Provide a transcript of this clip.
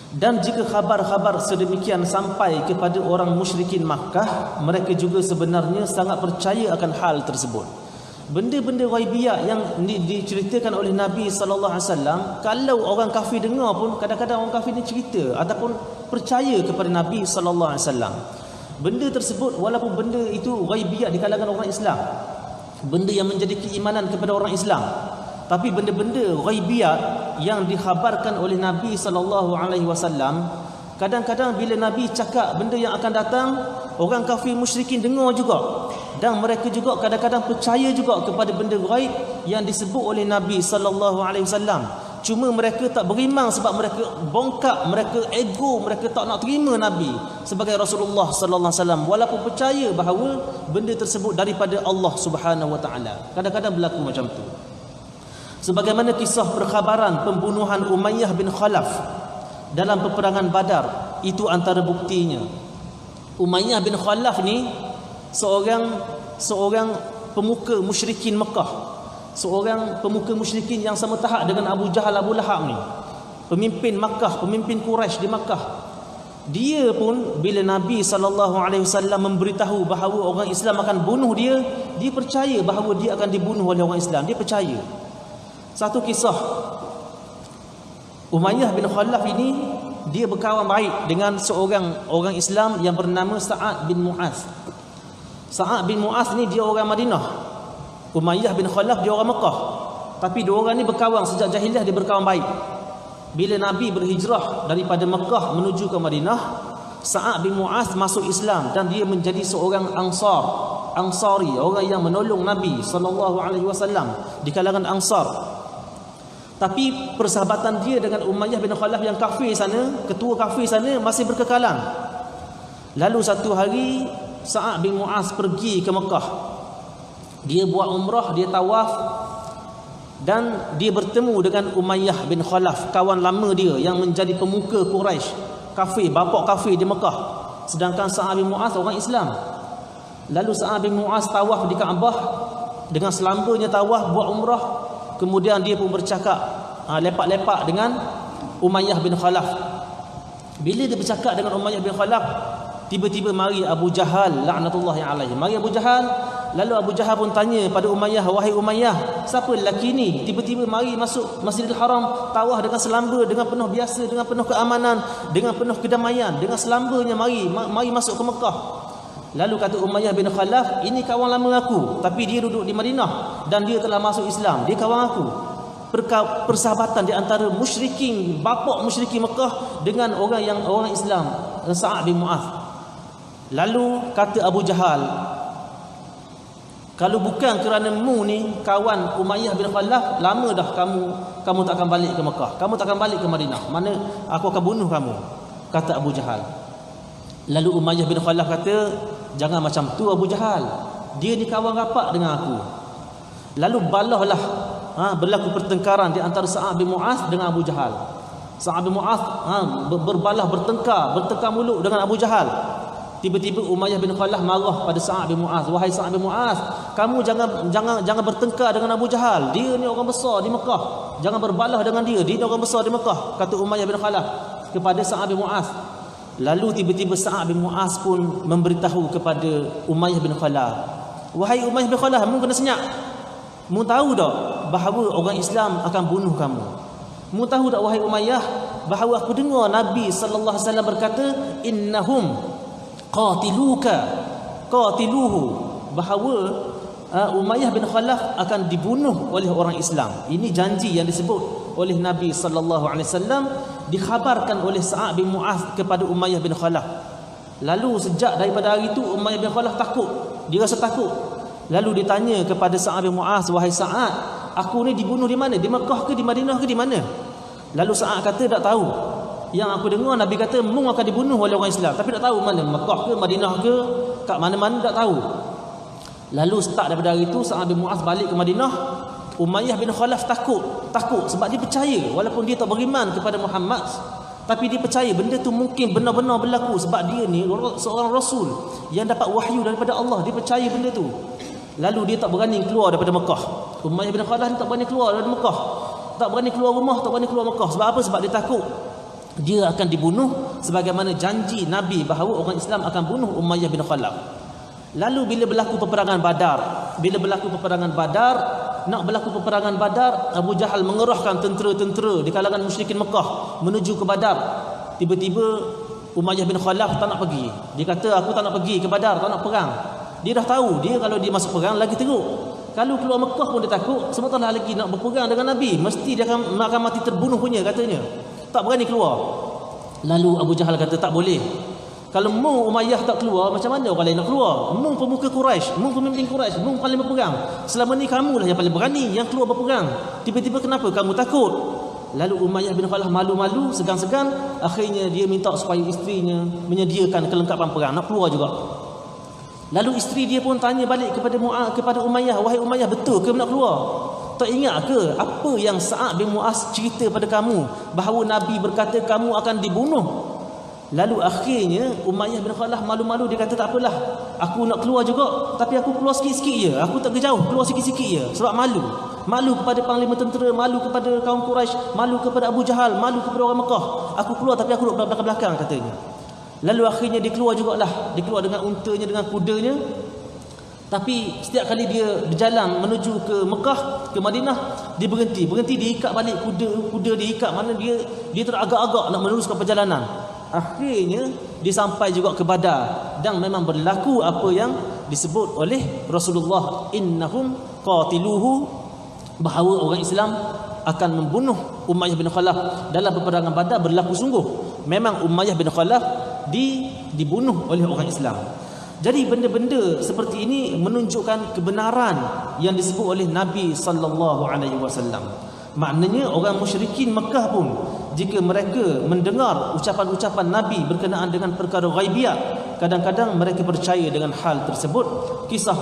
Dan jika khabar-khabar sedemikian sampai kepada orang musyrikin Makkah, mereka juga sebenarnya sangat percaya akan hal tersebut. Benda-benda ghaibiyah yang diceritakan oleh Nabi sallallahu alaihi wasallam, kalau orang kafir dengar pun, kadang-kadang orang kafir ni cerita ataupun percaya kepada Nabi sallallahu alaihi wasallam. Benda tersebut walaupun benda itu ghaibiyah di kalangan orang Islam, benda yang menjadi keimanan kepada orang Islam, tapi benda-benda ghaibiyah yang dikhabarkan oleh Nabi sallallahu alaihi wasallam, kadang-kadang bila Nabi cakap benda yang akan datang, orang kafir musyrikin dengar juga, dan mereka juga kadang-kadang percaya juga kepada benda ghaib yang disebut oleh Nabi sallallahu alaihi wasallam. Cuma mereka tak beriman sebab mereka bongkak, mereka ego, mereka tak nak terima Nabi sebagai Rasulullah sallallahu alaihi wasallam, walaupun percaya bahawa benda tersebut daripada Allah Subhanahu wa taala. Kadang-kadang berlaku macam tu. Sebagaimana kisah perkhabaran pembunuhan Umayyah bin Khalaf dalam peperangan Badar, itu antara buktinya. Umayyah bin Khalaf ni seorang pemuka musyrikin Mekah, seorang pemuka musyrikin yang sama tahap dengan Abu Jahal, Abu Lahab ni, pemimpin Makkah, pemimpin Quraisy di Makkah. Dia pun bila Nabi SAW memberitahu bahawa orang Islam akan bunuh dia, dia percaya bahawa dia akan dibunuh oleh orang Islam. Dia percaya. Satu kisah, Umayyah bin Khalaf ini, dia berkawan baik dengan seorang orang Islam yang bernama Sa'ad bin Mu'az. Sa'ad bin Mu'az ni dia orang Madinah, Umayyah bin Khalaf dia orang Mekah. Tapi dua orang ni berkawan sejak jahiliah, dia berkawan baik. Bila Nabi berhijrah daripada Mekah menuju ke Madinah, Sa'ad bin Mu'az masuk Islam dan dia menjadi seorang Ansari, orang yang menolong Nabi sallallahu alaihi wasallam di kalangan Ansar. Tapi persahabatan dia dengan Umayyah bin Khalaf yang kafir sana, ketua kafir sana, masih berkekalan. Lalu satu hari Sa'ad bin Mu'az pergi ke Mekah. Dia buat umrah, dia tawaf, dan dia bertemu dengan Umayyah bin Khalaf, kawan lama dia yang menjadi pemuka Quraisy, kafir, bapak kafir di Mekah. Sedangkan Sa'ad bin Mu'az orang Islam. Lalu Sa'ad bin Mu'az tawaf di Kaabah, dengan selambanya tawaf, buat umrah. Kemudian dia pun bercakap lepak-lepak dengan Umayyah bin Khalaf. Bila dia bercakap dengan Umayyah bin Khalaf, tiba-tiba mari Abu Jahal laknatullahi alaihi. Mari Abu Jahal. Lalu Abu Jahal pun tanya pada Umayyah, wahai Umayyah, siapa lelaki ni tiba-tiba mari masuk Masjidil Haram, tawaf dengan selamba, dengan penuh biasa, dengan penuh keamanan, dengan penuh kedamaian, dengan selambanya mari masuk ke Mekah. Lalu kata Umayyah bin Khalaf, ini kawan lama aku, tapi dia duduk di Madinah dan dia telah masuk Islam, dia kawan aku. Persahabatan di antara musyrikin, bapak musyrikin Mekah dengan orang Islam, Sa'ad bin Mu'az. Lalu kata Abu Jahal, kalau bukan kerana mu ni kawan Umayyah bin Khalaf, lama dah kamu tak akan balik ke Mekah, kamu tak akan balik ke Madinah, mana aku akan bunuh kamu, kata Abu Jahal. Lalu Umayyah bin Khalaf kata, jangan macam tu Abu Jahal, dia ni kawan rapat dengan aku. Lalu balahlah berlaku pertengkaran di antara Sa'ad bin Mu'az dengan Abu Jahal. Sa'ad bin Mu'az berbalah, bertengkar mulut dengan Abu Jahal. Tiba-tiba Umayyah bin Khalaf marah pada Sa'ad bin Mu'az, wahai Sa'ad bin Mu'az, kamu jangan bertengkar dengan Abu Jahal, dia ni orang besar di Mekah, jangan berbalah dengan dia ni orang besar di Mekah, kata Umayyah bin Khalaf kepada Sa'ad bin Mu'az. Lalu tiba-tiba Sa'ad bin Mu'az pun memberitahu kepada Umayyah bin Khalaf, wahai Umayyah bin Khalaf, mu kena senyap, mu tahu tak bahawa orang Islam akan bunuh kamu? Mu tahu tak wahai Umayyah bahawa aku dengar Nabi sallallahu alaihi wasallam berkata, innahum qatiluhu, bahawa Umayyah bin Khalaf akan dibunuh oleh orang Islam. Ini janji yang disebut oleh Nabi sallallahu alaihi wasallam, dikhabarkan oleh Sa'ad bin Mu'az kepada Umayyah bin Khalaf. Lalu sejak daripada hari itu Umayyah bin Khalaf takut, dia rasa takut. Lalu ditanya kepada Sa'ad bin Mu'az, wahai Sa'ad, aku ni dibunuh di mana? Di Mekah ke di Madinah ke di mana? Lalu Sa'ad kata, tak tahu. Yang aku dengar Nabi kata mu akan dibunuh oleh orang Islam, tapi tak tahu mana, Mekah ke Madinah ke, kat mana-mana tak tahu. Lalu start daripada hari itu Sa'ad bin Mu'az balik ke Madinah. Umayyah bin Khalaf takut sebab dia percaya, walaupun dia tak beriman kepada Muhammad, tapi dia percaya benda tu mungkin benar-benar berlaku sebab dia ni seorang rasul yang dapat wahyu daripada Allah, dia percaya benda tu. Lalu dia tak berani keluar daripada Mekah. Umayyah bin Khalaf tak berani keluar daripada Mekah, tak berani keluar rumah, tak berani keluar Mekah. Sebab apa? Sebab dia takut dia akan dibunuh sebagaimana janji Nabi bahawa orang Islam akan bunuh Umayyah bin Khalaf. Lalu bila berlaku peperangan Badar, nak berlaku peperangan Badar, Abu Jahal mengerahkan tentera-tentera di kalangan musyrikin Mekah menuju ke Badar. Tiba-tiba Umayyah bin Khalaf tak nak pergi. Dia kata, aku tak nak pergi ke Badar, tak nak perang. Dia dah tahu, dia kalau dia masuk perang lagi teruk. Kalau keluar Mekah pun dia takut, sementara lagi nak berperang dengan Nabi, mesti dia akan mati terbunuh punya katanya. Tak berani keluar. Lalu Abu Jahal kata, tak boleh. Kalau mu Umayyah tak keluar, macam mana orang lain nak keluar? Mu pemuka Quraisy, mu pemimpin Quraisy, mu paling berperang. Selama ni kamulah yang paling berani, yang keluar berperang. Tiba-tiba kenapa kamu takut? Lalu Umayyah bin Khalaf malu-malu, segan-segan, akhirnya dia minta supaya isterinya menyediakan kelengkapan perang, nak keluar juga. Lalu isteri dia pun tanya balik kepada Umayyah, wahai Umayyah, betul ke nak keluar? Tak ingat ke apa yang Sa'ad bin Mu'az cerita pada kamu, bahawa Nabi berkata kamu akan dibunuh? Lalu akhirnya Umayyah bin Khalaf malu-malu, dia kata tak apalah, aku nak keluar juga, tapi aku keluar sikit-sikit je, aku tak jauh, keluar sikit-sikit je, sebab malu kepada panglima tentera, malu kepada kaum Quraisy, malu kepada Abu Jahal, malu kepada orang Mekah. Aku keluar tapi aku duduk belakang-belakang katanya. Lalu akhirnya dia keluar jugalah, dia keluar dengan untanya, dengan kudanya. Tapi setiap kali dia berjalan menuju ke Mekah, ke Madinah, dia berhenti, dia ikat balik kuda dia ikat, mana dia teragak-agak nak meneruskan perjalanan. Akhirnya dia sampai juga ke Badar, dan memang berlaku apa yang disebut oleh Rasulullah, innahum qatiluhu, bahawa orang Islam akan membunuh Umayyah bin Khalaf. Dalam peperangan Badar berlaku sungguh, memang Umayyah bin Khalaf dibunuh oleh orang Islam. Jadi benda-benda seperti ini menunjukkan kebenaran yang disebut oleh Nabi sallallahu alaihi wasallam. Maknanya orang musyrikin Mekah pun, jika mereka mendengar ucapan-ucapan Nabi berkenaan dengan perkara ghaibiyat, kadang-kadang mereka percaya dengan hal tersebut. Kisah